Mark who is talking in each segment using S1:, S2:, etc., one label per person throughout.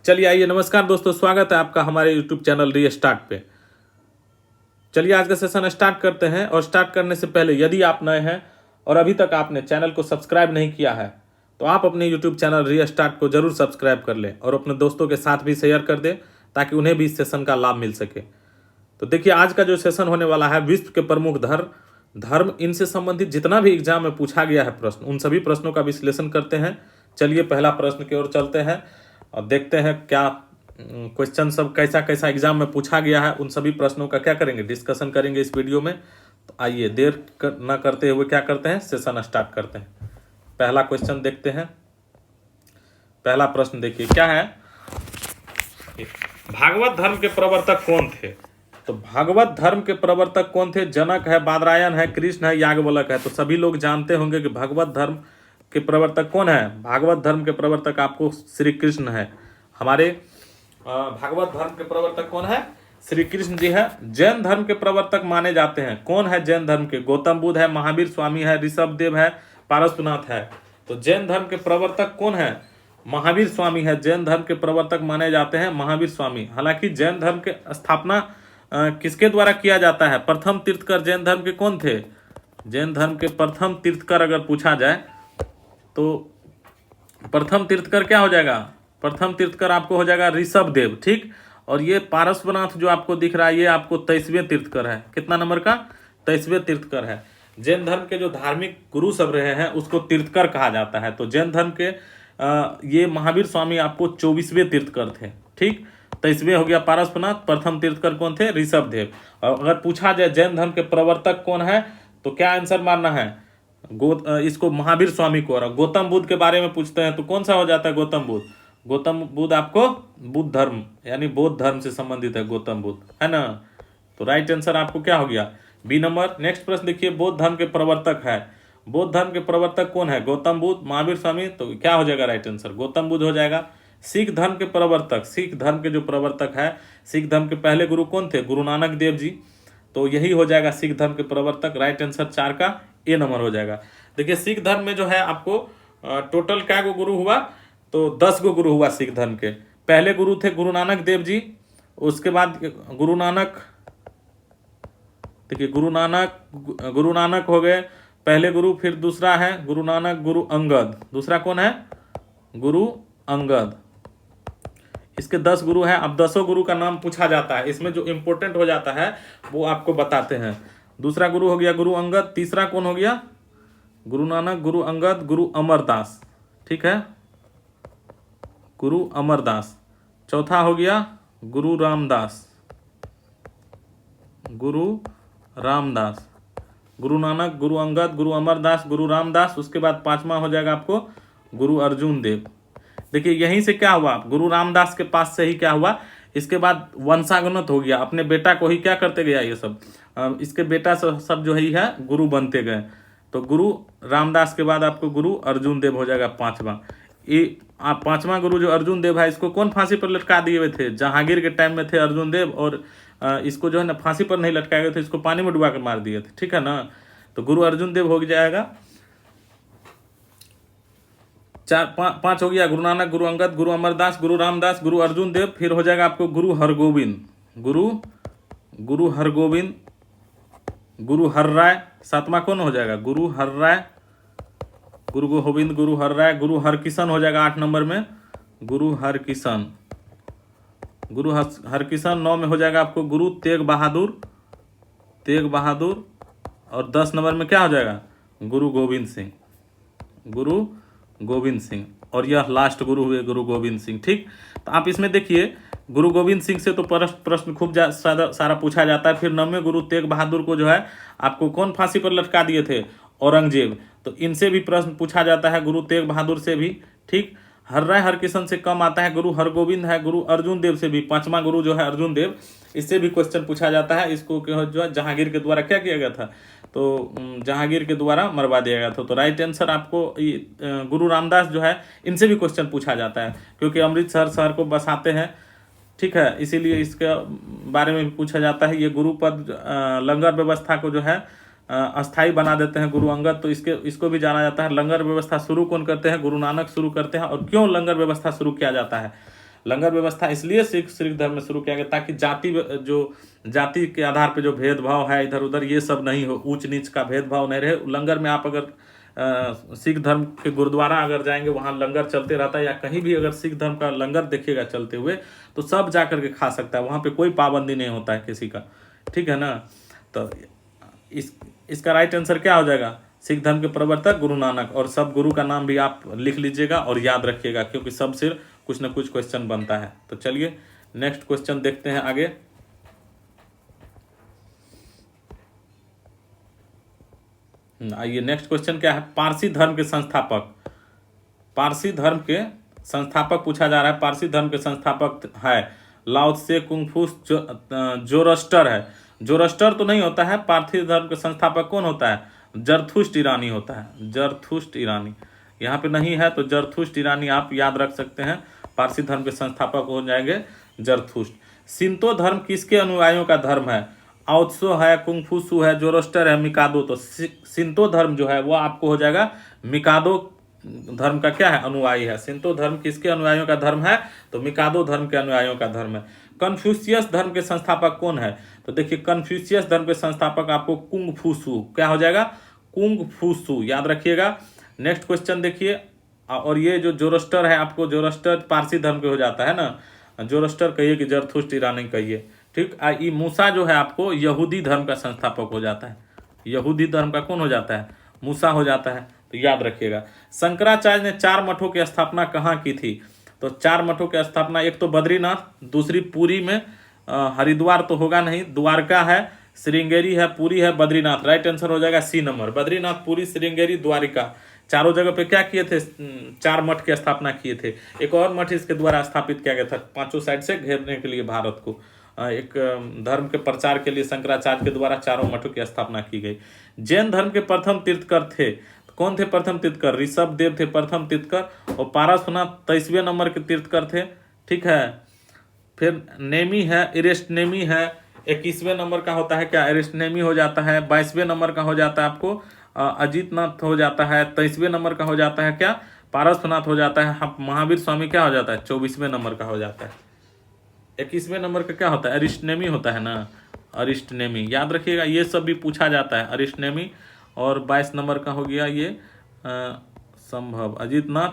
S1: चलिए आइए, नमस्कार दोस्तों, स्वागत है आपका हमारे YouTube चैनल रीस्टार्ट पे। चलिए आज का सेशन स्टार्ट करते हैं। और स्टार्ट करने से पहले यदि आप नए हैं और अभी तक आपने चैनल को सब्सक्राइब नहीं किया है तो आप अपने YouTube चैनल रीस्टार्ट को जरूर सब्सक्राइब कर लें और अपने दोस्तों के साथ भी शेयर कर दें ताकि उन्हें भी इस सेशन का लाभ मिल सके। तो देखिए आज का जो सेशन होने वाला है, विश्व के प्रमुख धर्म इनसे संबंधित जितना भी एग्जाम में पूछा गया है प्रश्न, उन सभी प्रश्नों का विश्लेषण करते हैं। चलिए पहला प्रश्न की ओर चलते हैं और देखते हैं क्या क्वेश्चन सब कैसा कैसा एग्जाम में पूछा गया है। उन सभी प्रश्नों का क्या करेंगे, डिस्कशन करेंगे इस वीडियो में। तो आइए देर न करते हुए क्या करते हैं, सेशन स्टार्ट करते हैं। पहला क्वेश्चन देखते हैं। पहला प्रश्न देखिए क्या है, भागवत धर्म के प्रवर्तक कौन थे। तो भागवत धर्म के प्रवर्तक कौन थे? जनक है, बादरायण है, कृष्ण है, याज्ञवल्क्य है। तो सभी लोग जानते होंगे कि भागवत धर्म के प्रवर्तक कौन है। भागवत धर्म के प्रवर्तक आपको श्री कृष्ण है। हमारे भागवत धर्म के प्रवर्तक कौन है? श्री कृष्ण जी है। जैन धर्म के प्रवर्तक माने जाते हैं कौन है जैन धर्म के? गौतम बुद्ध है, महावीर स्वामी है, ऋषभदेव है, पारसनाथ है। तो जैन धर्म के प्रवर्तक कौन है? महावीर स्वामी है। जैन धर्म के प्रवर्तक माने जाते हैं महावीर स्वामी। हालांकि जैन धर्म के स्थापना किसके द्वारा किया जाता है? प्रथम तीर्थकर जैन धर्म के कौन थे? जैन धर्म के प्रथम तीर्थकर अगर पूछा जाए तो प्रथम तीर्थकर क्या हो जाएगा? प्रथम तीर्थकर आपको हो जाएगा ऋषभदेव। ठीक। और ये पारसनाथ जो आपको दिख रहा है ये आपको 23वें तीर्थकर है। कितना नंबर का? 23वें तीर्थकर है। जैन धर्म के जो धार्मिक गुरु सब रहे हैं उसको तीर्थकर कहा जाता है। तो जैन धर्म के ये महावीर स्वामी आपको 24वें तीर्थकर थे। ठीक। 23वें हो गया पारसनाथ, प्रथम तीर्थकर कौन थे? ऋषभदेव। और अगर पूछा जाए जैन धर्म के प्रवर्तक कौन है तो क्या आंसर मानना है? इसको महावीर स्वामी को। और गौतम बुद्ध के बारे में पूछते हैं तो कौन सा हो जाता है? गौतम बुद्ध। गौतम बुद्ध आपको बुद्ध धर्म यानी बौद्ध धर्म से संबंधित है गौतम बुद्ध, है ना। तो राइट आंसर आपको क्या हो गया? B number. नेक्स्ट प्रश्न देखिए, बौद्ध धर्म के प्रवर्तक है। बौद्ध धर्म के प्रवर्तक कौन है? गौतम बुद्ध, महावीर स्वामी। तो क्या हो जाएगा राइट आंसर? गौतम बुद्ध हो जाएगा। सिख धर्म के प्रवर्तक, सिख धर्म के जो प्रवर्तक है, सिख धर्म के पहले गुरु कौन थे? गुरु नानक देव जी। तो यही हो जाएगा सिख धर्म के प्रवर्तक। राइट आंसर 4 का ए नंबर हो जाएगा। देखिए सिख धर्म में जो है आपको टोटल क्या गो गुरु हुआ? तो 10 गो गुरु हुआ सिख धर्म के। पहले गुरु थे गुरु नानक देव जी। उसके बाद गुरु नानक, देखिए गुरु नानक हो गए पहले गुरु। फिर दूसरा है गुरु नानक, गुरु अंगद। दूसरा कौन है? गुरु अंगद। इसके 10 गुरु हैं। अब 10 गुरु का नाम पूछा जाता है, इसमें जो इंपॉर्टेंट हो जाता है वो आपको बताते हैं। दूसरा गुरु हो गया गुरु अंगद। तीसरा कौन हो गया? गुरु नानक, गुरु अंगद, गुरु अमरदास। ठीक है, गुरु अमरदास। चौथा हो गया गुरु रामदास, गुरु रामदास। गुरु नानक, गुरु अंगद, गुरु अमरदास, गुरु रामदास। उसके बाद 5वां हो जाएगा आपको गुरु अर्जुन देव। देखिए यहीं से क्या हुआ, गुरु रामदास के पास से ही क्या हुआ, इसके बाद वंशागमन हो गया। अपने बेटा को ही क्या करते गया ये सब, इसके बेटा सब जो है गुरु बनते गए। तो गुरु रामदास के बाद आपको गुरु अर्जुन देव हो जाएगा 5वां। ये 5वां गुरु जो अर्जुन देव है, इसको कौन फांसी पर लटका दिए हुए थे? जहांगीर के टाइम में थे अर्जुन देव। और इसको जो है ना फांसी पर नहीं लटकाए गए थे, इसको पानी में डुबा कर मार दिए थे। ठीक है ना। तो गुरु अर्जुन देव हो जाएगा। 5 हो गया गुरु नानक, गुरु अंगद, गुरु अमरदास, गुरु रामदास, गुरु अर्जुन देव। फिर हो जाएगा आपको गुरु हरगोविंद, गुरु हरगोविंद, गुरु हरराय। 7वां कौन हो जाएगा? गुरु हरराय, गुरु गोविंद, गुरु हरराय। गुरु हरकिशन हो जाएगा 8 नंबर में, गुरु हरकिशन, गुरु हरकिशन। 9 में हो जाएगा आपको गुरु तेग बहादुर। और 10 नंबर में क्या हो जाएगा? गुरु गोविंद सिंह, गुरु गोविंद सिंह। और यह लास्ट गुरु हुए गुरु गोविंद सिंह। ठीक। तो आप इसमें देखिए गुरु गोविंद सिंह से तो प्रश्न खूब सारा पूछा जाता है। फिर 9वें गुरु तेग बहादुर को जो है आपको कौन फांसी पर लटका दिए थे? औरंगजेब। तो इनसे भी प्रश्न पूछा जाता है, गुरु तेग बहादुर से भी। ठीक। हरराय हरकिशन से कम आता है, गुरु हरगोविंद है। गुरु अर्जुन देव से भी, 5वां गुरु जो है अर्जुन देव, इससे भी क्वेश्चन पूछा जाता है। इसको जो है जहांगीर के द्वारा क्या किया गया था? तो जहांगीर के द्वारा मरवा दिया गया था। तो राइट आंसर आपको गुरु रामदास जो है, इनसे भी क्वेश्चन पूछा जाता है क्योंकि अमृतसर शहर को बसाते हैं। ठीक है, इसीलिए इसके बारे में भी पूछा जाता है। ये गुरु पद लंगर व्यवस्था को जो है अस्थाई बना देते हैं गुरु अंगद। तो इसको भी जाना जाता है। लंगर व्यवस्था शुरू कौन करते हैं? गुरु नानक शुरू करते हैं। और क्यों लंगर व्यवस्था शुरू किया जाता है? लंगर व्यवस्था इसलिए सिख धर्म में शुरू किया गया ताकि जाति के आधार पे जो भेदभाव है इधर उधर ये सब नहीं हो, ऊंच नीच का भेदभाव नहीं रहे। लंगर में आप अगर सिख धर्म के गुरुद्वारा अगर जाएंगे वहाँ लंगर चलते रहता है, या कहीं भी अगर सिख धर्म का लंगर देखिएगा चलते हुए तो सब जा करके खा सकता है, वहाँ पे कोई पाबंदी नहीं होता है किसी का, ठीक है ना। तो इसका राइट आंसर क्या हो जाएगा? सिख धर्म के प्रवर्तक गुरु नानक। और सब गुरु का नाम भी आप लिख लीजिएगा और याद रखिएगा, क्योंकि सबसे कुछ ना कुछ क्वेश्चन बनता है। तो चलिए नेक्स्ट क्वेश्चन देखते हैं आगे। आइए नेक्स्ट क्वेश्चन क्या है? पारसी धर्म के संस्थापक, पारसी धर्म के संस्थापक पूछा जा रहा है। पारसी धर्म के संस्थापक है लाओ त्से, कुंफूस, जोरस्टर है। जोरस्टर तो नहीं होता है। पारसी धर्म के संस्थापक कौन होता है? जरथुष्ट ईरानी होता है, जरथुष्ट ईरानी। यहाँ पे नहीं है तो जरथुष्ट ईरानी आप याद रख सकते हैं। पारसी धर्म के संस्थापक हो जाएंगे जरथुष्ट। शिंतो धर्म किसके अनुयायियों का धर्म है? आउत्सो है, कुंफूसु है, जोरोस्टर है, मिकादो। तो शिंतो धर्म जो है वो आपको हो जाएगा मिकादो धर्म का क्या है? अनुयायी है। शिंतो धर्म किसके अनुयायियों का धर्म है? तो मिकादो धर्म के अनुयायियों का धर्म है। कन्फ्यूशियस धर्म के संस्थापक कौन है? तो देखिए कन्फ्यूशियस धर्म के संस्थापक आपको कुंगफूसु, क्या हो जाएगा? कुंगफूसु, याद रखिएगा। नेक्स्ट क्वेश्चन देखिए। और ये जो जोरोस्टर है आपको, जोरोस्टर पारसी धर्म के हो जाता है ना, जोरोस्टर कहिए कि जरथुष्ट ईरानी कहिए, ठीक। ये मूसा जो है आपको यहूदी धर्म का संस्थापक हो जाता है। यहूदी धर्म का कौन हो जाता है? मूसा हो जाता है, तो याद रखिएगा। शंकराचार्य ने 4 मठों की स्थापना कहाँ की थी? तो 4 मठों की स्थापना, एक तो बद्रीनाथ, दूसरी पुरी में, हरिद्वार तो होगा नहीं, द्वारका है, श्रृंगेरी है, पुरी है, बद्रीनाथ। राइट आंसर हो जाएगा सी नंबर, बद्रीनाथ, पुरी, श्रृंगेरी, द्वारिका। चारों जगह पे क्या किए थे? 4 मठ की स्थापना किए थे। एक और मठ इसके द्वारा स्थापित किया गया था, 5 साइड से घेरने के लिए भारत को। एक धर्म के प्रचार के लिए शंकराचार्य के द्वारा 4 मठों की स्थापना की गई। जैन धर्म के प्रथम तीर्थकर थे, कौन थे प्रथम तीर्थकर? ऋषभ देव थे प्रथम तीर्थकर, और पारसनाथ 23वें नंबर के तीर्थकर थे, ठीक है। फिर नेमी है, इरेस्टनेमी है, 21वें नंबर का होता है क्या? इरेस्टनेमी हो जाता है। 22वें नंबर का हो जाता है आपको अजीतनाथ हो जाता है। 23वें नंबर का हो जाता है क्या? पारसनाथ हो जाता है। महावीर स्वामी क्या हो जाता है? 24वें नंबर का हो जाता है। 21वें नंबर का क्या होता है? अरिष्टनेमी होता है ना, अरिष्टनेमी, याद रखिएगा। ये सब भी पूछा जाता है, अरिष्टनेमी। और 22 नंबर का हो गया ये संभव अजीतनाथ,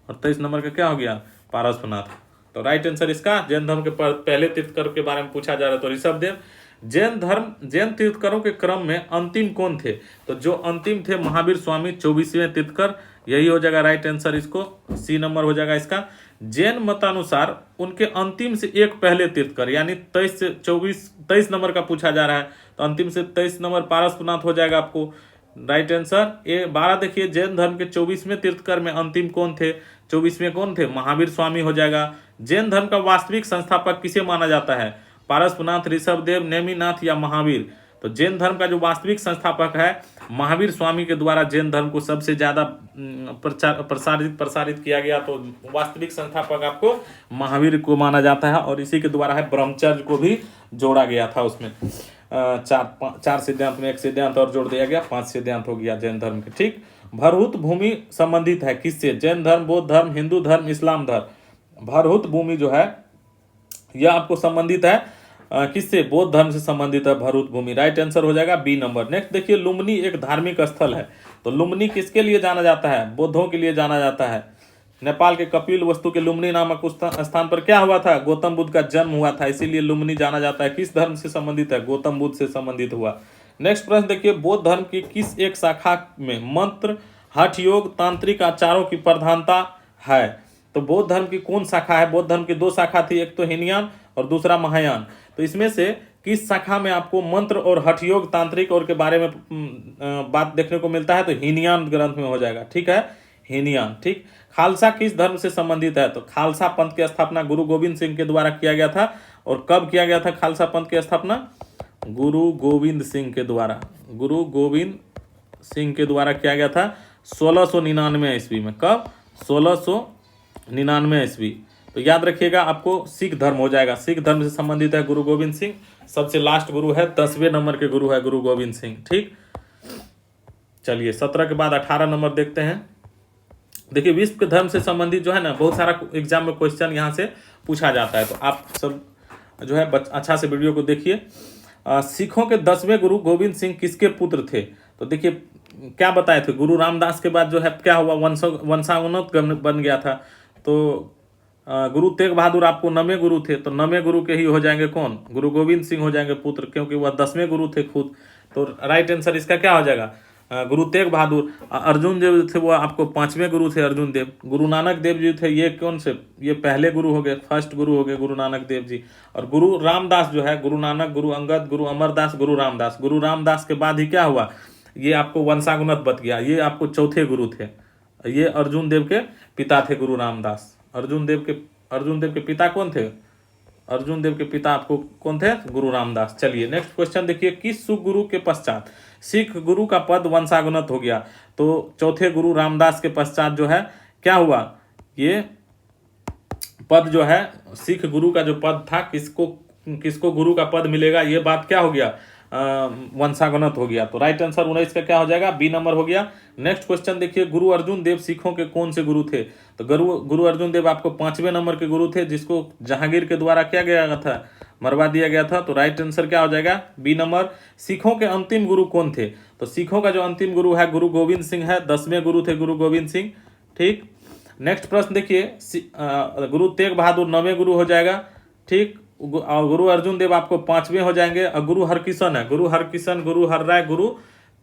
S1: और 23 नंबर का क्या हो गया? पारसनाथ। तो राइट आंसर इसका जैन धर्म के पहले तीर्थकर के बारे में पूछा जा रहा है, तो ऋषभ देव। जैन तीर्थकरों के क्रम में अंतिम कौन थे? तो जो अंतिम थे महावीर स्वामी, 24वें तीर्थकर, यही हो जाएगा राइट आंसर। इसको सी नंबर हो जाएगा इसका। जैन मतानुसार उनके अंतिम से एक पहले तीर्थकर, यानी 23 से 23 नंबर का पूछा जा रहा है, तो अंतिम से 23 नंबर पारसनाथ हो जाएगा आपको राइट आंसर। ये 12 देखिए, जैन धर्म के 24वें तीर्थकर में अंतिम कौन थे? 24वें कौन थे? महावीर स्वामी हो जाएगा। जैन धर्म का वास्तविक संस्थापक किसे माना जाता है? पारसनाथ, ऋषभ देव, नेमिनाथ या महावीर? तो जैन धर्म का जो वास्तविक संस्थापक है महावीर स्वामी के द्वारा जैन धर्म को सबसे ज्यादा प्रसारित किया गया, तो वास्तविक संस्थापक आपको महावीर को माना जाता है। और इसी के द्वारा है ब्रह्मचर्य को भी जोड़ा गया था उसमें। 4 सिद्धांत में 1 सिद्धांत और जोड़ दिया गया, 5 सिद्धांत हो गया जैन धर्म के, ठीक। भरहुत भूमि संबंधित है किससे? जैन धर्म, बौद्ध धर्म, हिंदू धर्म, इस्लाम धर्म। भरहुत भूमि जो है यह आपको संबंधित है किससे? बौद्ध धर्म से संबंधित है भरहुत भूमि। राइट आंसर हो जाएगा बी नंबर। नेक्स्ट देखिए, लुम्बिनी एक धार्मिक स्थल है, तो लुम्बिनी किसके लिए जाना जाता है? बौद्धों के लिए जाना जाता है। नेपाल के कपिल वस्तु के लुम्बिनी नामक स्थान पर क्या हुआ था? गौतम बुद्ध का जन्म हुआ था, इसीलिए लुम्बिनी जाना जाता है। किस धर्म से संबंधित है? गौतम बुद्ध से संबंधित हुआ। नेक्स्ट प्रश्न देखिए, बौद्ध धर्म की किस एक शाखा में मंत्र, हठ योग, तांत्रिक आचारों की प्रधानता है? तो बौद्ध धर्म की कौन शाखा है? बौद्ध धर्म की 2 शाखा थी, एक तो हीनयान और दूसरा महायान। तो इसमें से किस शाखा में आपको मंत्र और हठ योग, तांत्रिक और के बारे में बात देखने को मिलता है? तो हीनयान ग्रंथ में हो जाएगा, ठीक है, हीनयान, ठीक। खालसा किस धर्म से संबंधित है? तो खालसा पंथ की स्थापना गुरु गोविंद सिंह के द्वारा किया गया था। और कब किया गया था खालसा पंथ की स्थापना? गुरु गोविंद सिंह के द्वारा, गुरु गोविंद सिंह के द्वारा किया गया था 1699 ईस्वी में। कब? 1699 ईस्वी। तो याद रखिएगा, आपको सिख धर्म हो जाएगा, सिख धर्म से संबंधित है गुरु गोविंद सिंह। सबसे लास्ट गुरु है, 10वें नंबर के गुरु है गुरु गोविंद सिंह, ठीक। चलिए 17 के बाद 18 नंबर देखते हैं। देखिए विश्व के धर्म से संबंधित जो है ना बहुत सारा एग्जाम में क्वेश्चन यहाँ से पूछा जाता है, तो आप सब जो है अच्छा से वीडियो को देखिए। सिखों के 10वें गुरु गोविंद सिंह किसके पुत्र थे? तो देखिए क्या बताए थे, गुरु रामदास के बाद जो है क्या हुआ, वंशावनोत बन गया था। तो गुरु तेग बहादुर आपको 9वें गुरु थे, तो 9वें गुरु के ही हो जाएंगे कौन, गुरु गोविंद सिंह हो जाएंगे पुत्र, क्योंकि वह 10वें गुरु थे खुद। तो राइट आंसर इसका क्या हो जाएगा, गुरु तेग बहादुर। अर्जुन देव थे वो आपको 5वें गुरु थे, अर्जुन देव। गुरु नानक देव जी थे, ये कौन से, ये पहले गुरु हो गए, फर्स्ट गुरु हो गए गुरु नानक देव जी। और गुरु रामदास जो है, गुरु नानक, गुरु अंगद, गुरु अमरदास, गुरु रामदास। गुरु रामदास के बाद ही क्या हुआ, ये आपको वंशागुनत बच गया, ये आपको चौथे गुरु थे। ये अर्जुन देव के पिता थे गुरु रामदास। अर्जुन देव के पिता कौन थे, अर्जुन देव के पिता आपको कौन थे, गुरु रामदास। चलिए नेक्स्ट क्वेश्चन देखिए, किस सुख गुरु के पश्चात सिख गुरु का पद वंशागुनत हो गया? तो चौथे गुरु रामदास के पश्चात जो है क्या हुआ, ये पद जो है सिख गुरु का जो पद था, किसको गुरु का पद मिलेगा, ये बात क्या हो गया, वंशागुनत हो गया। तो राइट आंसर 19 का क्या हो जाएगा, बी नंबर हो गया। नेक्स्ट क्वेश्चन देखिए, गुरु अर्जुन देव सिखों के कौन से गुरु थे? तो गुरु अर्जुन देव आपको 5वें नंबर के गुरु थे, जिसको जहांगीर के द्वारा क्या गया था, मरवा दिया गया था। तो राइट आंसर क्या हो जाएगा, बी नंबर। सिखों के अंतिम गुरु कौन थे? तो सिखों का जो अंतिम गुरु है गुरु गोविंद सिंह है, 10वें गुरु थे गुरु गोविंद सिंह। ठीक, नेक्स्ट प्रश्न देखिए, गुरु तेग बहादुर 9वें गुरु हो जाएगा। ठीक, गुरु अर्जुन देव आपको 5वें हो जाएंगे। और गुरु हरकिशन है, गुरु हरकिशन, गुरु हरराय, गुरु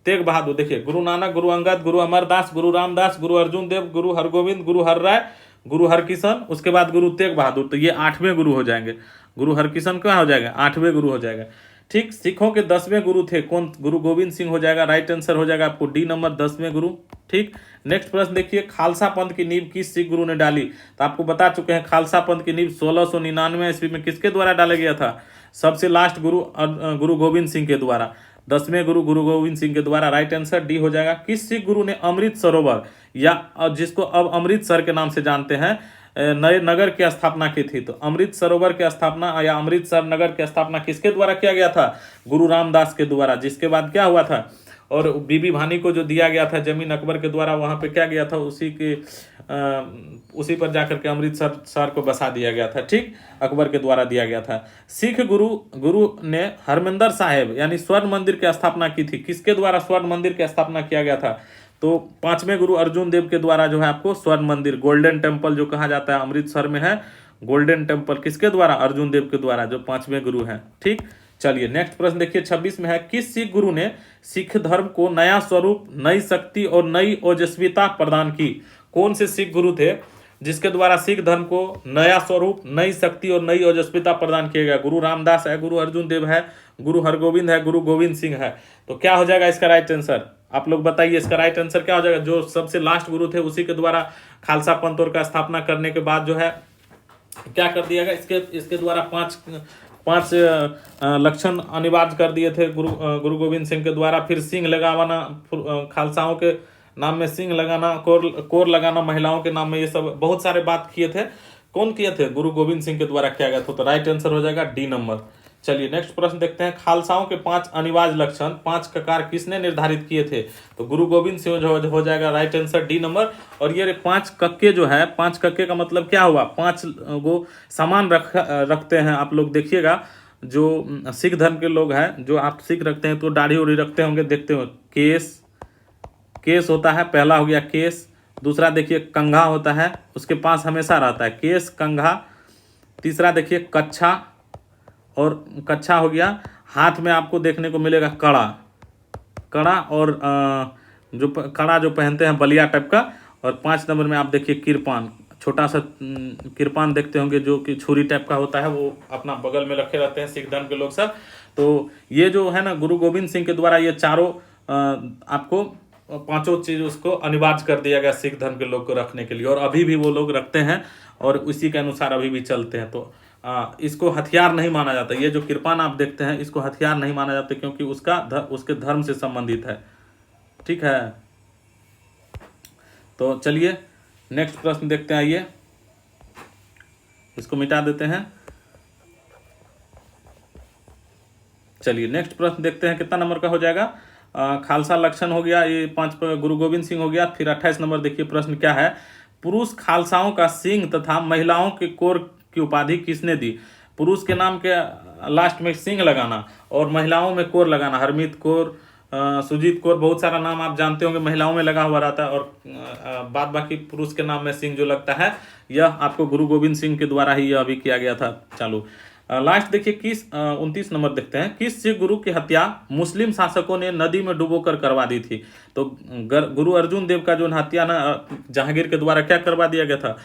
S1: तेग बहादुर। देखिए गुरु नानक, गुरु अंगद, गुरु अमरदास, गुरु रामदास, गुरु अर्जुन देव, गुरु हरगोविंद, गुरु हरराय, गुरु हरकिशन, उसके बाद गुरु तेग बहादुर। तो ये 8वें गुरु हो जाएंगे। गुरु हरकिशन क्या हो जाएगा, 8वें गुरु हो जाएगा। ठीक, सिखों के 10वें गुरु थे कौन, गुरु गोविंद सिंह हो जाएगा। राइट आंसर हो जाएगा आपको डी नंबर, 10वें गुरु। ठीक, नेक्स्ट प्रश्न देखिए, खालसा पंथ की नींव किस सिख गुरु ने डाली? तो आपको बता चुके हैं, खालसा पंथ की नींव 1699 ईस्वी में किसके द्वारा डाला गया था? सबसे लास्ट गुरु गुरु गोविंद सिंह के द्वारा, 10वें गुरु गुरु गोविंद सिंह के द्वारा। राइट आंसर डी हो जाएगा। किस सिख गुरु ने अमृत सरोवर, या जिसको अब अमृतसर के नाम से जानते हैं, नए नगर की स्थापना की थी? तो अमृत सरोवर की स्थापना या अमृतसर नगर की स्थापना किसके द्वारा किया गया था? गुरु रामदास के द्वारा। जिसके बाद क्या हुआ था, और बीबी भानी को जो दिया गया था जमीन अकबर के द्वारा, वहां पे क्या गया था, उसी पर जाकर के अमृतसर शहर को बसा दिया गया था। ठीक, अकबर के द्वारा दिया गया था। सिख गुरु ने हरमिंदर साहिब यानी स्वर्ण मंदिर की स्थापना की थी, किसके द्वारा स्वर्ण मंदिर की स्थापना किया गया था? तो 5वें गुरु अर्जुन देव के द्वारा जो है आपको स्वर्ण मंदिर, गोल्डन टेम्पल जो कहा जाता है, अमृतसर में है गोल्डन टेम्पल, किसके द्वारा? अर्जुन देव के द्वारा, जो 5वें गुरु हैं। ठीक, चलिए नेक्स्ट प्रश्न देखिए, 26 में है, किस सिख गुरु ने सिख धर्म को नया स्वरूप, नई शक्ति और नई ओजस्विता प्रदान की? कौन से सिख गुरु थे जिसके द्वारा सिख धर्म को नया स्वरूप, नई शक्ति और नई ओजस्विता प्रदान किया गया? गुरु रामदास है, गुरु अर्जुन देव है, गुरु हरगोविंद है, गुरु गोविंद सिंह है। तो क्या हो जाएगा इसका राइट आंसर, आप लोग बताइए इसका राइट आंसर क्या हो जाएगा? जो सबसे लास्ट गुरु थे उसी के द्वारा खालसा पंथ का स्थापना करने के बाद जो है क्या कर दिया गया, इसके द्वारा पांच लक्षण अनिवार्य कर दिए थे गुरु गोविंद सिंह के द्वारा। फिर सिंह लगाना, खालसाओं के नाम में सिंह लगाना, कोर लगाना महिलाओं के नाम में, ये सब बहुत सारे बात किए थे। कौन किए थे? गुरु गोविंद सिंह के द्वारा किया गया था। तो राइट आंसर हो जाएगा डी नंबर। चलिए नेक्स्ट प्रश्न देखते हैं, खालसाओं के 5 अनिवार्य लक्षण, 5 ककार किसने निर्धारित किए थे? तो गुरु गोविंद सिंह हो जाएगा राइट आंसर डी नंबर। और ये 5 कक्के जो है, 5 कक्के का मतलब क्या हुआ, 5 वो सामान रखते हैं। आप लोग देखिएगा, जो सिख धर्म के लोग हैं, जो आप सिख रखते हैं तो दाढ़ी उड़ी रखते होंगे, देखते हो, केस होता है, पहला हो गया केस। दूसरा देखिए कंघा होता है, उसके पास हमेशा रहता है केस, कंघा। तीसरा देखिए कच्छा, और कच्छा हो गया। हाथ में आपको देखने को मिलेगा कड़ा, और जो कड़ा जो पहनते हैं बलिया टाइप का। और 5 नंबर में आप देखिए किरपान, छोटा सा किरपान देखते होंगे, जो कि छुरी टाइप का होता है, वो अपना बगल में रखे रहते हैं सिख धर्म के लोग सब। तो ये जो है ना, गुरु गोविंद सिंह के द्वारा ये चारों आपको 5 चीज उसको अनिवार्य कर दिया गया सिख धर्म के लोग को रखने के लिए, और अभी भी वो लोग रखते हैं और उसी के अनुसार अभी भी चलते हैं। तो इसको हथियार नहीं माना जाता, ये जो किरपान आप देखते हैं इसको हथियार नहीं माना जाता, क्योंकि उसके धर्म से संबंधित है। ठीक है, तो चलिए नेक्स्ट प्रश्न देखते हैं, आइए इसको मिटा देते हैं। चलिए नेक्स्ट प्रश्न देखते हैं, कितना नंबर का हो जाएगा, खालसा लक्षण हो गया, ये 5 गुरु गोविंद सिंह हो गया। फिर 28 नंबर देखिए प्रश्न क्या है, पुरुष खालसाओं का सिंह तथा महिलाओं के कोर की उपाधि किसने दी। पुरुष के नाम के लास्ट में सिंह लगाना और महिलाओं में कोर लगाना, हरमीत कौर, सुजीत कौर, बहुत सारा नाम आप जानते होंगे महिलाओं में लगा हुआ रहता है, और बाद बाकी पुरुष के नाम में सिंह जो लगता है यह आपको गुरु गोविंद सिंह के द्वारा ही यह अभी किया गया था चालू। लास्ट देखिए 29 नंबर देखते हैं, किस सिख गुरु की हत्या मुस्लिम शासकों ने नदी में डुबोकर करवा दी थी। तो गुरु अर्जुन देव का जो हत्या ना जहांगीर के द्वारा क्या करवा दिया गया था,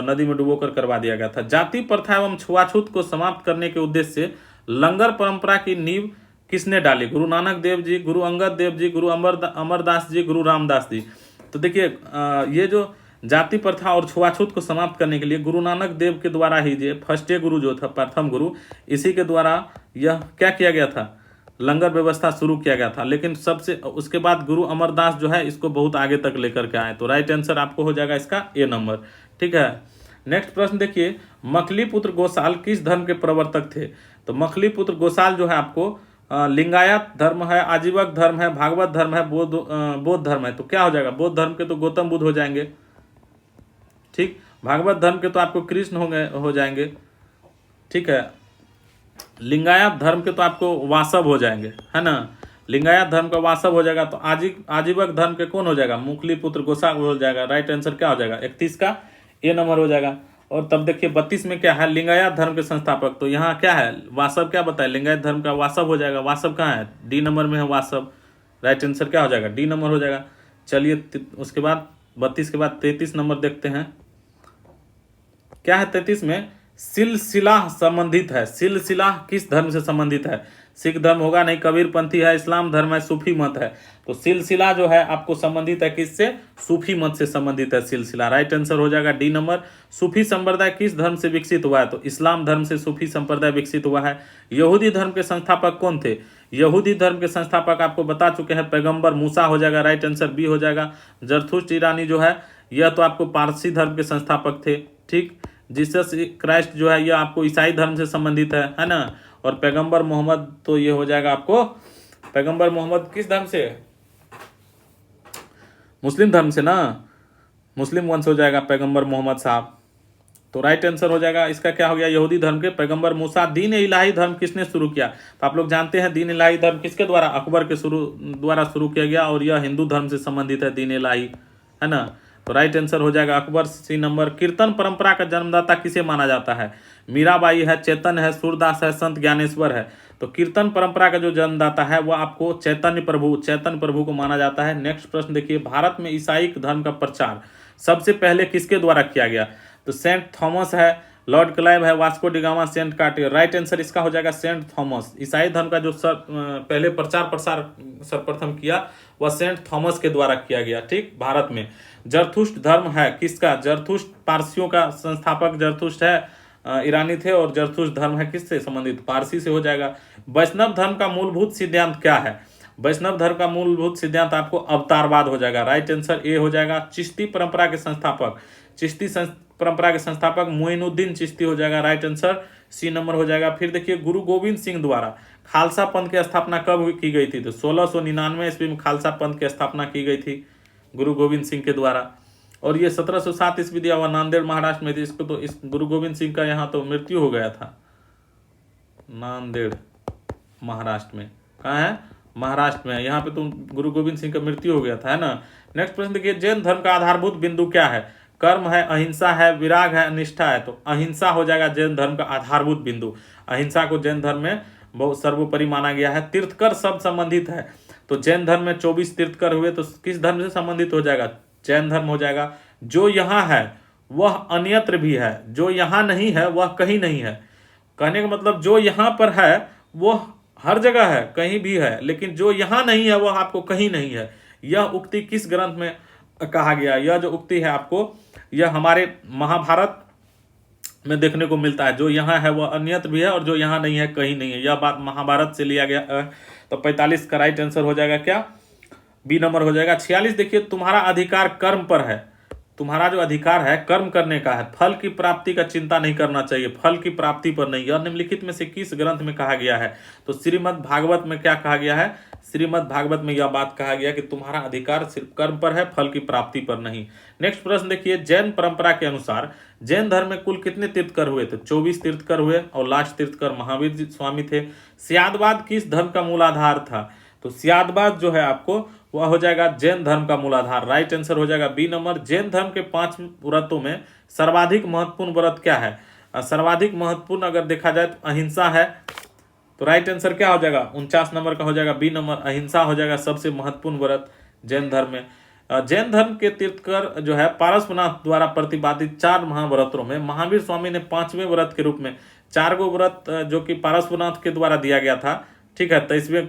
S1: नदी में डुबोकर करवा दिया गया था। जाति प्रथा एवं छुआछूत को समाप्त करने के उद्देश्य से लंगर परंपरा की नींव किसने डाली। गुरु नानक देव जी, गुरु अंगद देव जी, गुरु अमरदास जी, गुरु रामदास जी। तो देखिए ये जो जाति प्रथा और छुआछूत को समाप्त करने के लिए गुरु नानक देव के द्वारा ही जो फर्स्ट गुरु जो था, प्रथम गुरु, इसी के द्वारा यह क्या किया गया था, लंगर व्यवस्था शुरू किया गया था। लेकिन सबसे उसके बाद गुरु अमरदास जो है इसको बहुत आगे तक लेकर के आए। तो राइट आंसर आपको हो जाएगा इसका ए नंबर। ठीक है, नेक्स्ट प्रश्न देखिए, मखलीपुत्र गोसाल किस धर्म के प्रवर्तक थे। तो मखलीपुत्र गोसाल जो है आपको लिंगायत धर्म है, आजीवक धर्म है, भागवत धर्म है, बौद्ध धर्म है। तो क्या हो जाएगा, बौद्ध धर्म के तो गौतम बुद्ध हो जाएंगे। ठीक, भागवत धर्म के तो आपको कृष्ण हो जाएंगे। ठीक है, लिंगायत धर्म के तो आपको वासव हो जाएंगे, है ना, लिंगायत धर्म का वासव हो जाएगा। तो आजीवक धर्म के कौन हो जाएगा, मुखलीपुत्र गोसाल हो जाएगा। राइट आंसर क्या हो जाएगा, 31 का ए नंबर हो जाएगा। और तब देखिए 32 में क्या है, लिंगायत धर्म के संस्थापक। तो यहाँ क्या है, वासव क्या बताए, लिंगायत धर्म का वासव हो जाएगा। वासव कहाँ है, डी नंबर में है वासव। राइट आंसर क्या हो जाएगा, डी नंबर हो जाएगा। चलिए उसके बाद 32 के बाद 33 नंबर देखते हैं, क्या है 33 में, सिलसिला संबंधित है। सिलसिला किस धर्म से संबंधित है, सिख धर्म होगा नहीं, कबीर पंथी है, इस्लाम धर्म है, सूफी मत है। तो सिलसिला जो है आपको संबंधित है किससे, सूफी मत से संबंधित है सिलसिला। राइट आंसर हो जाएगा डी नंबर। सूफी संप्रदाय किस धर्म से विकसित हुआ है, तो इस्लाम धर्म से सूफी संप्रदाय विकसित हुआ है। यहूदी धर्म के संस्थापक कौन थे, यहूदी धर्म के संस्थापक आपको बता चुके हैं, पैगंबर मूसा हो जाएगा। राइट आंसर बी हो जाएगा। जरथुस्ट ईरानी जो है यह तो आपको पारसी धर्म के संस्थापक थे। ठीक, जीसस क्राइस्ट जो है यह आपको ईसाई धर्म से संबंधित है ना। और पैगंबर मोहम्मद तो ये हो जाएगा आपको, पैगंबर मोहम्मद किस धर्म से, मुस्लिम धर्म से ना, मुस्लिम वंश हो जाएगा पैगंबर मोहम्मद साहब। तो राइट आंसर हो जाएगा इसका क्या हो गया, यहूदी धर्म के पैगंबर मूसा। दीन इलाही धर्म किसने शुरू किया, तो आप लोग जानते हैं दीन इलाही धर्म किसके द्वारा, अकबर के द्वारा शुरू किया गया, और यह हिंदू धर्म से संबंधित है दीन इलाही, है ना। तो राइट आंसर हो जाएगा अकबर, सी नंबर। कीर्तन परंपरा का जन्मदाता किसे माना जाता है, मीराबाई है, चेतन है, सूरदास है, संत ज्ञानेश्वर है। तो कीर्तन परंपरा का जो जन्मदाता है वह आपको चैतन्य प्रभु को माना जाता है। नेक्स्ट प्रश्न देखिए, भारत में ईसाई धर्म का प्रचार सबसे पहले किसके द्वारा किया गया, तो सेंट थॉमस है, लॉर्ड क्लाइव है, Vasco da Gama, saint Cartier. Right answer इसका हो जाएगा सेंट थॉमस। ईसाई धर्म का जो पहले प्रचार प्रसार सर्वप्रथम किया वह सेंट थॉमस के द्वारा किया गया। ठीक, भारत में। जरथुस्ट धर्म है किसका, जरथुस्ट पारसियों का संस्थापक जरथुस्ट है, ईरानी थे, और जरथुस्ट धर्म है किससे संबंधित, पारसी से हो जाएगा। वैष्णव धर्म का मूलभूत सिद्धांत क्या है, वैष्णव धर्म का मूलभूत सिद्धांत आपको अवतारवाद हो जाएगा। राइट आंसर ए हो जाएगा। चिश्ती परंपरा के संस्थापक, चिश्ती परंपरा के संस्थापक मोइनुद्दीन चिश्ती हो जाएगा। राइट आंसर सी नंबर हो जाएगा। फिर देखिए, गुरु गोविंद सिंह द्वारा खालसा पंथ की स्थापना कब की गई थी, तो 1699 ईस्वी में खालसा पंथ की स्थापना की गई थी गुरु गोविंद सिंह के द्वारा। और ये 1707 ईस्वी दिया हुआ नांदेड़ महाराष्ट्र में थी। इसको तो इस गुरु गोविंद सिंह का यहाँ तो मृत्यु हो गया था, नांदेड़ महाराष्ट्र में, कहाँ है, महाराष्ट्र में। यहाँ पे तो गुरु गोविंद सिंह का मृत्यु हो गया था, है ना। नेक्स्ट प्रश्न देखिए, जैन धर्म का आधारभूत बिंदु क्या है, कर्म है, अहिंसा है, विराग है, निष्ठा है। तो अहिंसा हो जाएगा जैन धर्म का आधारभूत बिंदु। अहिंसा को जैन धर्म में बहुत सर्वोपरि माना गया है। तीर्थकर शब्द संबंधित है, तो जैन धर्म में 24 तीर्थकर हुए, तो किस धर्म से संबंधित हो जाएगा, जैन धर्म हो जाएगा। जो यहाँ है वह अन्यत्र भी है, जो यहाँ नहीं है वह कहीं नहीं है। कहने का मतलब जो यहाँ पर है वह हर जगह है, कहीं भी है, लेकिन जो यहाँ नहीं है वह आपको कहीं नहीं है। यह उक्ति किस ग्रंथ में कहा गया, यह जो उक्ति है आपको, यह हमारे महाभारत में देखने को मिलता है। जो यहाँ है वह अन्यत्र भी है, और जो यहाँ नहीं है कहीं नहीं है। यह बात महाभारत से लिया गया। तो 45 का राइट आंसर हो जाएगा क्या, बी नंबर हो जाएगा। 46 देखिए, तुम्हारा अधिकार कर्म पर है, तुम्हारा जो अधिकार है कर्म करने का है, फल की प्राप्ति का चिंता नहीं करना चाहिए, फल की प्राप्ति पर नहीं। यह निम्नलिखित में से किस ग्रंथ में कहा गया है? तो श्रीमद् भागवत में क्या कहा गया है? श्रीमद् भागवत में यह बात कहा गया कि तुम्हारा अधिकार सिर्फ कर्म पर है, फल की प्राप्ति पर नहीं। नेक्स्ट प्रश्न देखिए, जैन परंपरा के अनुसार जैन धर्म में कुल कितने तीर्थकर हुए थे? 24 तीर्थकर हुए और लास्ट तीर्थकर महावीर जी स्वामी थे। स्यादवाद किस धर्म का मूलाधार था? तो स्यादवाद जो है आपको वह हो जाएगा जैन धर्म का मूलाधार। राइट आंसर हो जाएगा बी नंबर। जैन धर्म के 5 व्रतों में सर्वाधिक महत्वपूर्ण व्रत क्या है? सर्वाधिक महत्वपूर्ण अगर देखा जाए तो अहिंसा है। तो राइट आंसर क्या हो जाएगा? 49 नंबर का हो जाएगा बी नंबर, अहिंसा हो जाएगा सबसे महत्वपूर्ण व्रत जैन धर्म में। जैन धर्म के तीर्थकर जो है पारसनाथ द्वारा प्रतिपादित 4 महाव्रतों में महावीर स्वामी ने 5वें व्रत के रूप में 4 गो व्रत जो कि पारसनाथ के द्वारा दिया गया था, ठीक है, 23वें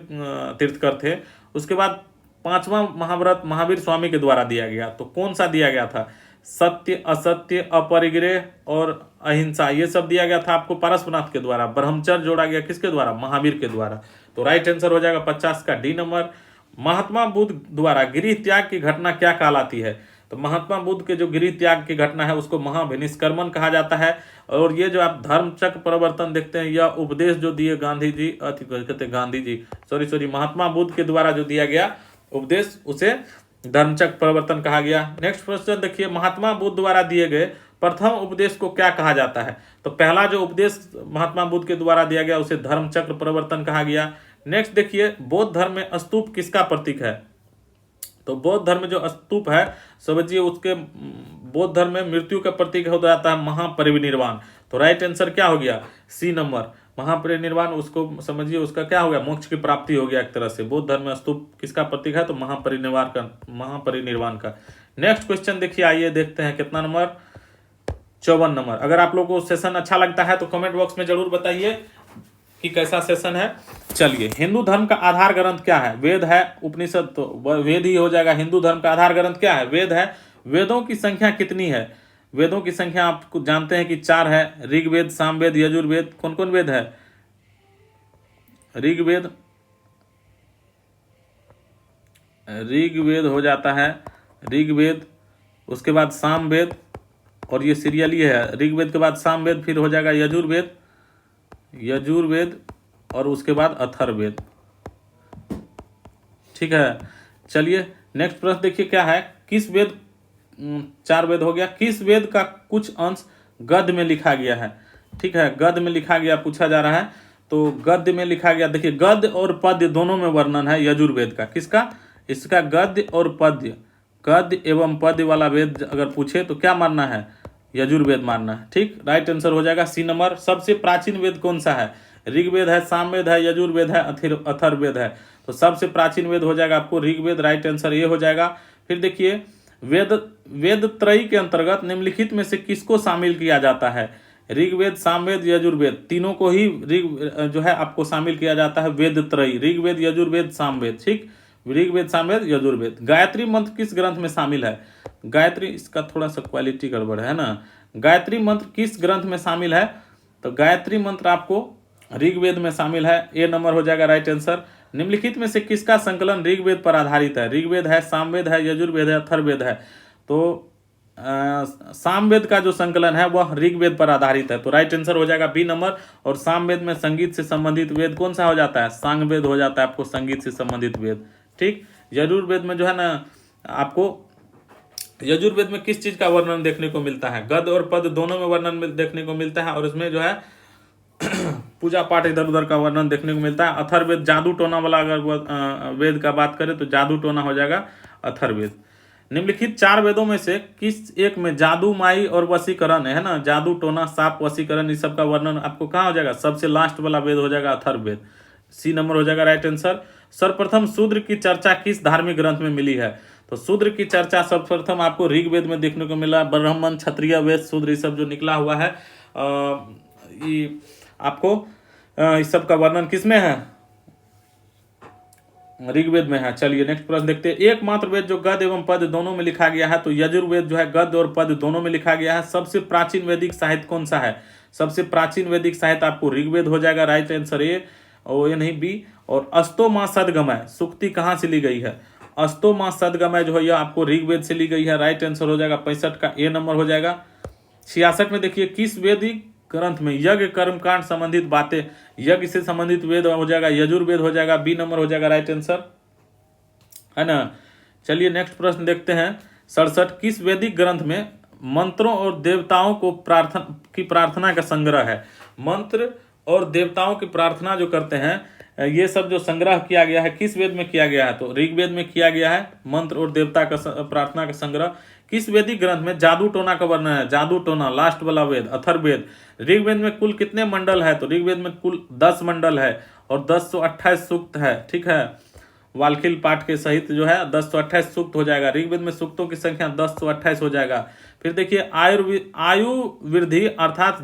S1: तीर्थकर थे। उसके बाद 5वां महाव्रत महावीर स्वामी के द्वारा दिया गया। तो कौन सा दिया गया था? सत्य, असत्य, अपरिग्रह और अहिंसा, ये सब दिया गया था आपको पारसनाथ के द्वारा। ब्रह्मचर्य जोड़ा गया किसके द्वारा? महावीर के द्वारा। तो राइट आंसर हो जाएगा 50 का डी नंबर। महात्मा बुद्ध द्वारा गृह त्याग की घटना क्या कहलाती है? तो महात्मा बुद्ध के जो गृह त्याग की घटना है उसको महाभिनिष्क्रमण कहा जाता है। और ये जो आप धर्मचक्र प्रवर्तन देखते हैं, यह उपदेश जो दिए गांधी जी, कहते गांधी जी सॉरी महात्मा बुद्ध के द्वारा जो दिया गया उपदेश, उसे धर्मचक्र प्रवर्तन कहा गया। नेक्स्ट क्वेश्चन देखिए, महात्मा बुद्ध द्वारा दिए गए प्रथम उपदेश को क्या कहा जाता है? तो पहला जो उपदेश महात्मा बुद्ध के द्वारा दिया गया उसे धर्मचक्र प्रवर्तन कहा गया। नेक्स्ट देखिए, बौद्ध धर्म में स्तूप किसका प्रतीक है? तो बौद्ध धर्म में जो स्तूप है समझिए उसके बौद्ध धर्म में मृत्यु का प्रतीक हो जाता है महापरिनिर्वाण। तो राइट आंसर क्या हो गया? सी नंबर, महापरिनिर्वाण। उसको समझिए उसका क्या हो गया? मोक्ष की प्राप्ति हो गया एक तरह से। बौद्ध धर्म में स्तूप किसका प्रतीक है? तो महापरिनिर्वाण का। नेक्स्ट क्वेश्चन देखिए, आइए देखते हैं कितना नंबर? 54 नंबर। अगर आप लोगों को सेशन अच्छा लगता है तो कमेंट बॉक्स में जरूर बताइए कि कैसा सेशन है। चलिए, हिंदू धर्म का आधार ग्रंथ क्या है? वेद है, उपनिषद, तो वेद ही हो जाएगा। हिंदू धर्म का आधार ग्रंथ क्या है? वेद है। वेदों की संख्या कितनी है? वेदों की संख्या आपको जानते हैं कि 4 है। ऋग्वेद, सामवेद, यजुर्वेद। कौन कौन वेद है? ऋग्वेद हो जाता है, ऋग्वेद, उसके बाद सामवेद, और ये सीरियली है। ऋग्वेद के बाद सामवेद, फिर हो जाएगा यजुर्वेद और उसके बाद अथर्ववेद। ठीक है, चलिए नेक्स्ट प्रश्न देखिए क्या है। किस वेद, 4 वेद हो गया, किस वेद का कुछ अंश गद्य में लिखा गया है? ठीक है, गद्य में लिखा गया पूछा जा रहा है। तो गद्य में लिखा गया, देखिए गद्य और पद्य दोनों में वर्णन है यजुर्वेद का। किसका? इसका गद्य और पद्य, गद्य एवं पद्य वाला वेद अगर पूछे तो क्या मानना है? यजुर्वेद मानना है। ठीक, राइट आंसर हो जाएगा सी नंबर। सबसे प्राचीन वेद कौन सा है? ऋग्वेद है, सामवेद है, यजुर्वेद है, अथर्ववेद है। तो सबसे प्राचीन वेद हो जाएगा आपको ऋग्वेद। राइट आंसर ये हो जाएगा। फिर देखिए, वेद त्रयी के अंतर्गत निम्नलिखित में से किसको शामिल किया जाता है? ऋग्वेद, सामवेद, यजुर्वेद, तीनों को ही जो है आपको शामिल किया जाता है वेद त्रयी। ऋग्वेद, यजुर्वेद, सामवेद। ठीक, ऋग्वेद, सामवेद, यजुर्वेद। गायत्री मंत्र किस ग्रंथ में शामिल है? गायत्री, इसका थोड़ा सा क्वालिटी गड़बड़ है ना। गायत्री मंत्र किस ग्रंथ में शामिल है? तो गायत्री मंत्र आपको ऋग्वेद में शामिल है। ए नंबर हो जाएगा राइट आंसर। निम्नलिखित में से किसका संकलन ऋग्वेद पर आधारित है? ऋग्वेद है, सामवेद है, यजुर्वेद है, अथर्ववेद है। तो सामवेद का जो संकलन है वह ऋग्वेद पर आधारित है। तो राइट आंसर हो जाएगा बी नंबर। और सामवेद में संगीत से संबंधित वेद कौन सा हो जाता है? सांगवेद हो जाता है आपको, संगीत से संबंधित वेद। ठीक, यजुर्वेद में जो है ना आपको, यजुर्वेद में किस चीज का वर्णन देखने को मिलता है? गद्य और पद दोनों में वर्णन देखने को मिलता है। और इसमें जो है पूजा पाठ इधर उधर का वर्णन देखने को मिलता है। अथर्ववेद जादू टोना वाला अगर वेद का बात करें तो जादू टोना हो जाएगा अथर्ववेद। निम्नलिखित 4 वेदों में से किस एक में जादू, माई और वशीकरण है ना, जादू टोना, साप, वशीकरण, इस सब का वर्णन आपको कहाँ हो जाएगा? सबसे लास्ट वाला वेद हो जाएगा अथर्ववेद। सी नंबर हो जाएगा राइट आंसर। सर्वप्रथम शूद्र की चर्चा किस धार्मिक ग्रंथ में मिली है? तो शूद्र की चर्चा सर्वप्रथम आपको ऋग्वेद में देखने को मिला। ब्राह्मण, क्षत्रिय, वैश्य, शूद्र, ये सब जो निकला हुआ है ये आपको इस सब का वर्णन किसमें है? ऋग्वेद में है। चलिए नेक्स्ट प्रश्न देखते हैं। एकमात्र वेद जो गद्य एवं पद्य दोनों में लिखा गया है, तो यजुर्वेद जो है गद्य और पद्य दोनों में लिखा गया है। सबसे प्राचीन वैदिक साहित्य कौन सा है? सबसे प्राचीन वैदिक साहित्य आपको ऋग्वेद हो जाएगा। राइट आंसर ए, और ये नहीं बी। और अस्तो मां सदगमय सुक्ति कहाँ से ली गई है? अस्तो माँ सदगमय जो है यह आपको ऋग्वेद से ली गई है, राइट आंसर हो जाएगा 65 का ए नंबर हो जाएगा। 66 में देखिए किस वैदिक ग्रंथ में यज्ञ कर्मकांड संबंधित बातें, यज्ञ से संबंधित वेद हो जाएगा यजुर्वेद हो जाएगा, बी नंबर हो जाएगा राइट आंसर, है ना। चलिए नेक्स्ट प्रश्न देखते हैं 67, किस वैदिक ग्रंथ में मंत्रों और देवताओं को प्रार्थना का संग्रह है। मंत्र और देवताओं की प्रार्थना जो करते हैं ये सब जो संग्रह किया गया है किस वेद में किया गया है, तो ऋग्वेद में किया गया है मंत्र और देवता का प्रार्थना का संग्रह। किस वैदिक ग्रंथ में जादू टोना का वर्णन है, जादू टोना लास्ट वाला वेद अथर्ववेद। ऋग्वेद में कुल कितने मंडल है, तो ऋग्वेद में कुल 10 मंडल है और 1028 सूक्त है, ठीक है, वाल्खिल पाठ के सहित जो है 1028 सूक्त हो जाएगा। ऋग्वेद में सूक्तों की संख्या 1028 हो जाएगा। फिर देखिए आयु वृद्धि अर्थात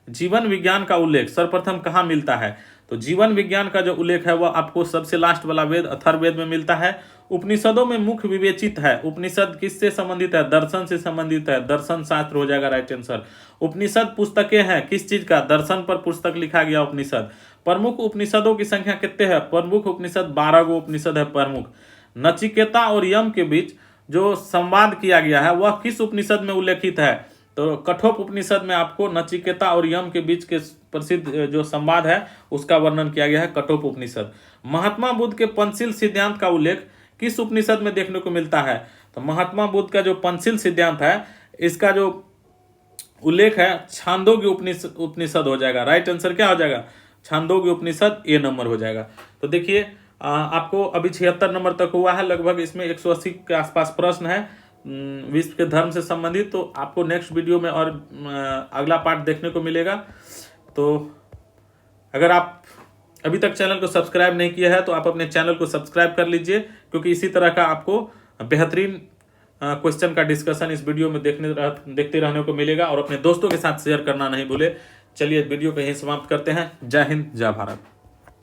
S1: जीवन विज्ञान का उल्लेख सर्वप्रथम कहाँ मिलता है, तो जीवन विज्ञान का जो उल्लेख है वह आपको सबसे लास्ट वाला वेद अथर्ववेद में मिलता है। उपनिषदों में मुख्य विवेचित है, उपनिषद किससे संबंधित है, दर्शन से संबंधित है, दर्शन शास्त्र हो जाएगा राइट आंसर। उपनिषद पुस्तकें हैं किस चीज का, दर्शन पर पुस्तक लिखा गया उपनिषद। प्रमुख उपनिषदों की संख्या कितने हैं, प्रमुख उपनिषद 12 गो उपनिषद है प्रमुख। नचिकेता और यम के बीच जो संवाद किया गया है वह किस उपनिषद में उल्लेखित है, तो कठोप उपनिषद में आपको नचिकेता और यम के बीच के प्रसिद्ध जो संवाद है उसका वर्णन किया गया है कठोप उपनिषद। महात्मा बुद्ध के पंचशील सिद्धांत का उल्लेख किस उपनिषद में देखने को मिलता है, तो महात्मा बुद्ध का जो पंचशील सिद्धांत है इसका जो उल्लेख है छांदोग्य उपनिषद हो जाएगा, राइट आंसर क्या हो जाएगा, छांदोग्य उपनिषद ए नंबर हो जाएगा। तो देखिए आपको अभी 76 नंबर तक हुआ है, लगभग इसमें 180 के आसपास प्रश्न है विश्व के धर्म से संबंधित। तो आपको नेक्स्ट वीडियो में और अगला पार्ट देखने को मिलेगा। तो अगर आप अभी तक चैनल को सब्सक्राइब नहीं किया है तो आप अपने चैनल को सब्सक्राइब कर लीजिए, क्योंकि इसी तरह का आपको बेहतरीन क्वेश्चन का डिस्कशन इस वीडियो में देखते रहने को मिलेगा, और अपने दोस्तों के साथ शेयर करना नहीं भूले। चलिए वीडियो को यहीं समाप्त करते हैं। जय हिंद जय भारत।